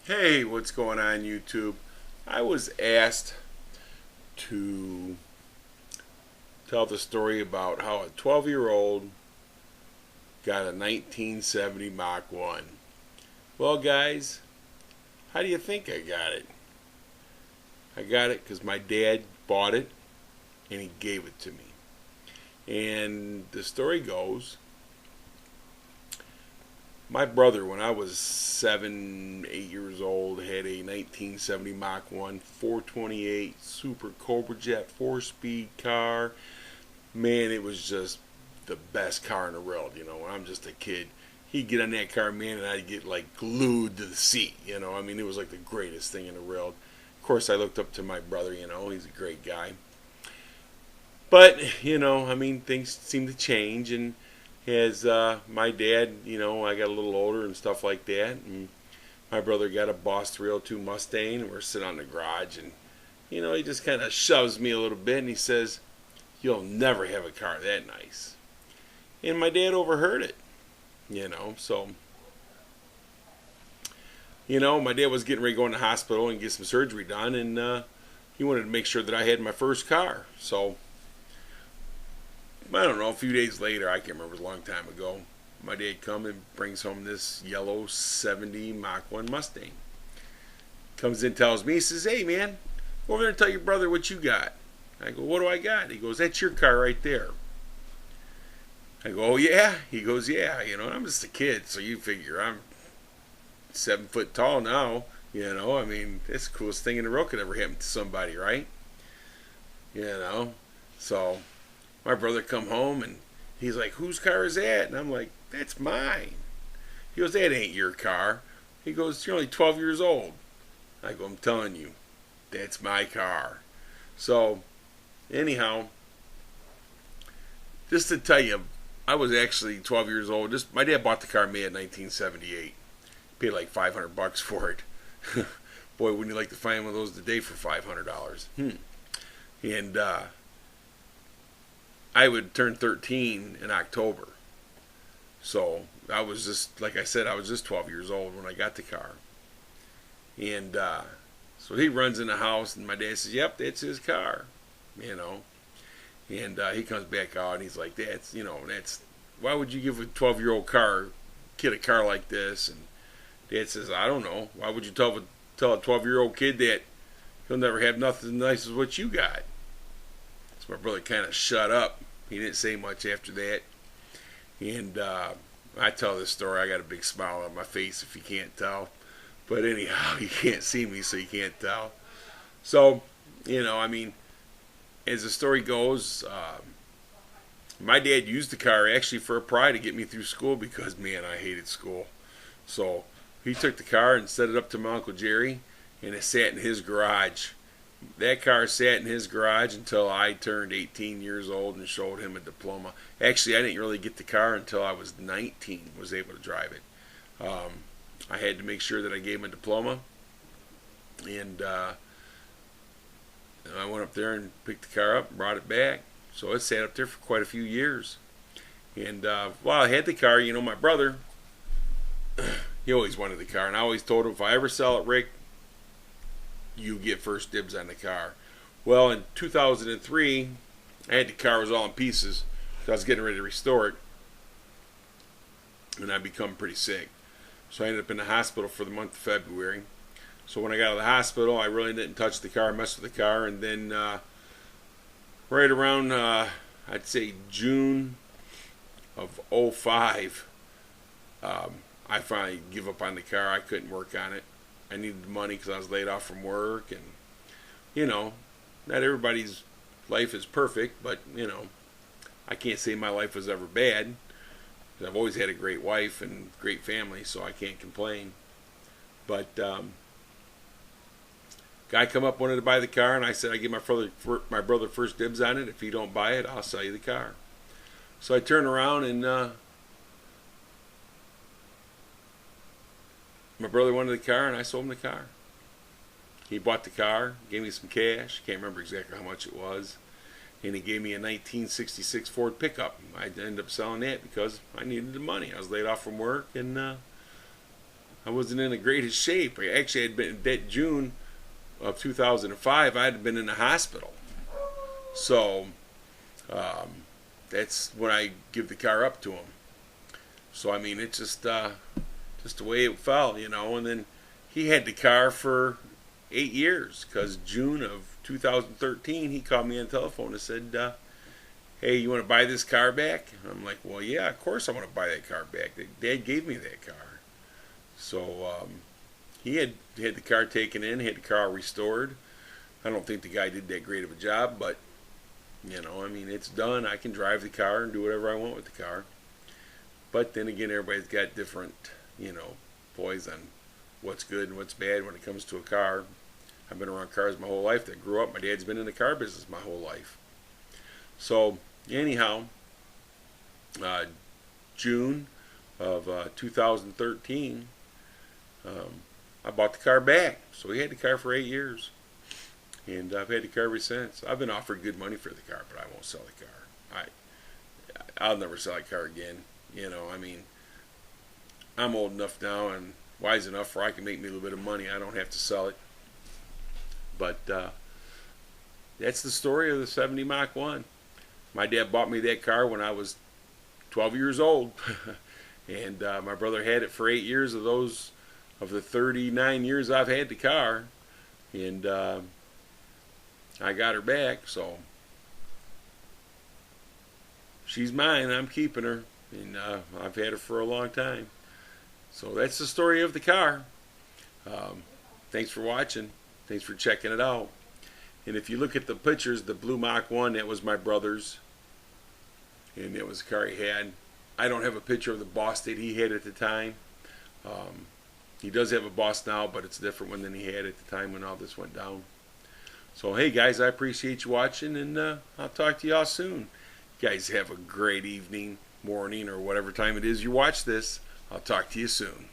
Hey, what's going on, YouTube? I was asked to tell the story about how a 12-year-old got a 1970 Mach 1. Well, guys, how do you think I got it? I got it because my dad bought it and he gave it to me. And the story goes, my brother, when I was 7, 8 years old, had a 1970 Mach 1 428 Super Cobra Jet 4-speed car. Man, it was just the best car in the world. When I'm just a kid, he'd get on that car, man, and I'd get like glued to the seat. I mean, it was like the greatest thing in the world. Of course, I looked up to my brother. He's a great guy. But I mean, things seem to change, and as my dad, I got a little older and stuff like that, and my brother got a Boss 302 Mustang, and we're sitting on the garage, and he just kind of shoves me a little bit, and he says, "You'll never have a car that nice." And my dad overheard it, so my dad was getting ready to go in the hospital and get some surgery done, and he wanted to make sure that I had my first car. So I don't know, a few days later, I can't remember, it was a long time ago, my dad come and brings home this yellow 70 Mach 1 Mustang. Comes in, tells me, he says, "Hey, man, go over there and tell your brother what you got." I go, "What do I got?" He goes, "That's your car right there." I go, "Oh, yeah?" He goes, "Yeah, and I'm just a kid, so you figure I'm 7 foot tall now. I mean, that's the coolest thing in the world could ever happen to somebody, right? You know, so my brother come home and he's like, "Whose car is that?" And I'm like, "That's mine." He goes, "That ain't your car." He goes, "You're only 12 years old." I go, "I'm telling you, that's my car." So, anyhow, just to tell you, I was actually 12 years old. Just my dad bought the car me in 1978. Paid like $500 for it. Boy, wouldn't you like to find one of those today for $500? And I would turn 13 in October. So I was just, like I said, I was just 12 years old when I got the car. And so he runs in the house, and my dad says, "Yep, that's his car." You know. And he comes back out, and he's like, that's why would you give a 12-year-old kid a car like this?" And Dad says, "I don't know. Why would you tell a 12-year-old kid that he'll never have nothing as nice as what you got?" So my brother kind of shut up. He didn't say much after that. And I tell this story, I got a big smile on my face if you can't tell. But anyhow, you can't see me, so you can't tell. So, I mean, as the story goes, my dad used the car actually for a pry to get me through school because, man, I hated school. So he took the car and set it up to my Uncle Jerry, and it sat in his garage. That car sat in his garage until I turned 18 years old and showed him a diploma. Actually, I didn't really get the car until I was 19, was able to drive it. I had to make sure that I gave him a diploma, and I went up there and picked the car up and brought it back. So it sat up there for quite a few years. And while I had the car, my brother, he always wanted the car, and I always told him, "If I ever sell it, Rick, you get first dibs on the car." Well, in 2003, I had the car, was all in pieces. So I was getting ready to restore it, and I become pretty sick. So I ended up in the hospital for the month of February. So when I got out of the hospital, I really didn't touch the car, mess with the car, and then right around, I'd say June of '05, I finally give up on the car. I couldn't work on it. I needed the money because I was laid off from work, and not everybody's life is perfect, but I can't say my life was ever bad. I've always had a great wife and great family, so I can't complain. But guy come up, wanted to buy the car, and I said, "I give my brother first dibs on it. If you don't buy it, I'll sell you the car." So I turned around, and my brother wanted the car, and I sold him the car. He bought the car, gave me some cash. Can't remember exactly how much it was. And he gave me a 1966 Ford pickup. I ended up selling that because I needed the money. I was laid off from work, and I wasn't in the greatest shape. I actually had been that June of 2005. I had been in the hospital. So that's when I give the car up to him. So I mean, it's just the way it fell, you know. And then he had the car for 8 years, because June of 2013 he called me on the telephone and said, "Hey, you want to buy this car back?" And I'm like, "Well, yeah, of course I want to buy that car back. Dad gave me that car." So he had the car taken in, had the car restored. I don't think the guy did that great of a job, but you know, I mean, it's done. I can drive the car and do whatever I want with the car. But then again, everybody's got different, you know, poise on what's good and what's bad when it comes to a car. I've been around cars my whole life. I grew up. My dad's been in the car business my whole life. So anyhow, June of 2013, I bought the car back. So he had the car for 8 years. And I've had the car ever since. I've been offered good money for the car, but I won't sell the car. I'll never sell a car again. You know, I mean, I'm old enough now and wise enough where I can make me a little bit of money. I don't have to sell it. But that's the story of the 70 Mach 1. My dad bought me that car when I was 12 years old. And my brother had it for 8 years of the 39 years I've had the car. And I got her back, so she's mine. I'm keeping her, and I've had her for a long time. So that's the story of the car. Thanks for watching. Thanks for checking it out. And if you look at the pictures, the blue Mach 1, that was my brother's, and that was the car he had. I don't have a picture of the Boss that he had at the time. He does have a Boss now, but it's a different one than he had at the time when all this went down. So hey guys, I appreciate you watching, and I'll talk to y'all soon. You guys have a great evening, morning, or whatever time it is you watch this. I'll talk to you soon.